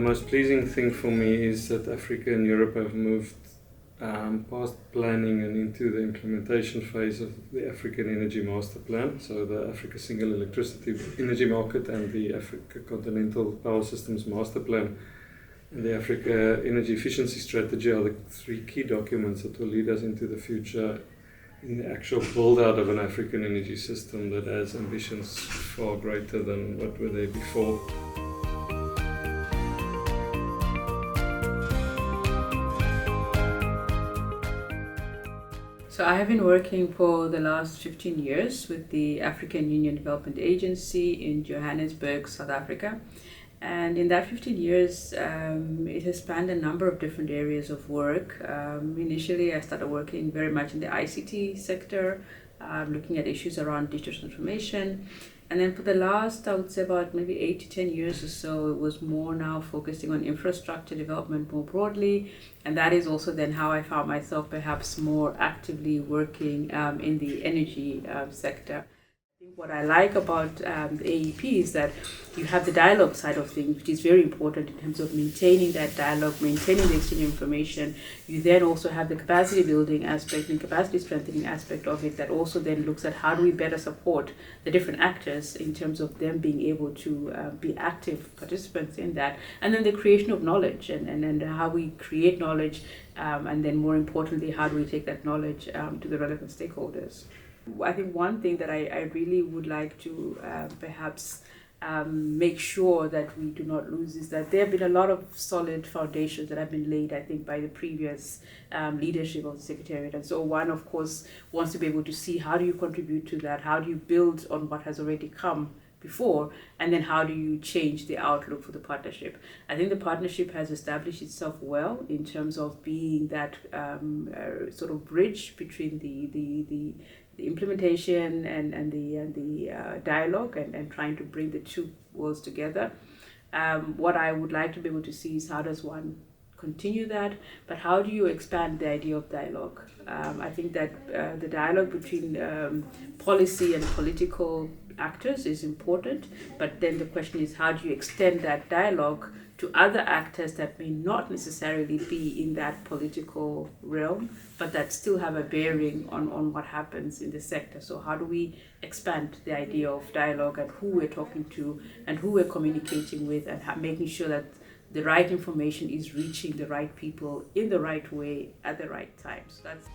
most pleasing thing for me is that Africa and Europe have moved past planning and into the implementation phase of the African Energy Master Plan, so the Africa Single Electricity Energy Market and the Africa Continental Power Systems Master Plan and the Africa Energy Efficiency Strategy are the three key documents that will lead us into the future in the actual build-out of an African energy system that has ambitions far greater than what were there before. So I have been working for the last 15 years with the African Union Development Agency in Johannesburg, South Africa. And in that 15 years, it has spanned a number of different areas of work. Initially, I started working very much in the ICT sector, looking at issues around digital transformation. And then for the last, I would say about maybe 8 to 10 years or so, it was more now focusing on infrastructure development more broadly. And that is also then how I found myself perhaps more actively working in the energy sector. I think what I like about the AEP is that you have the dialogue side of things, which is very important in terms of maintaining that dialogue, maintaining the exchange of information. You then also have the capacity building aspect and capacity strengthening aspect of it that also then looks at how do we better support the different actors in terms of them being able to be active participants in that. And then the creation of knowledge and how we create knowledge and then more importantly, how do we take that knowledge to the relevant stakeholders. I think one thing that I really would like to perhaps make sure that we do not lose is that there have been a lot of solid foundations that have been laid, I think, by the previous leadership of the Secretariat. And so one, of course, wants to be able to see how do you contribute to that, how do you build on what has already come before, and then how do you change the outlook for the partnership. I think the partnership has established itself well in terms of being that sort of bridge between the implementation and the dialogue and trying to bring the two worlds together. What I would like to be able to see is how does one continue that, but how do you expand the idea of dialogue? I think that the dialogue between policy and political actors is important, but then the question is how do you extend that dialogue to other actors that may not necessarily be in that political realm, but that still have a bearing on what happens in the sector. So how do we expand the idea of dialogue and who we're talking to and who we're communicating with and making sure that the right information is reaching the right people in the right way at the right time. So that's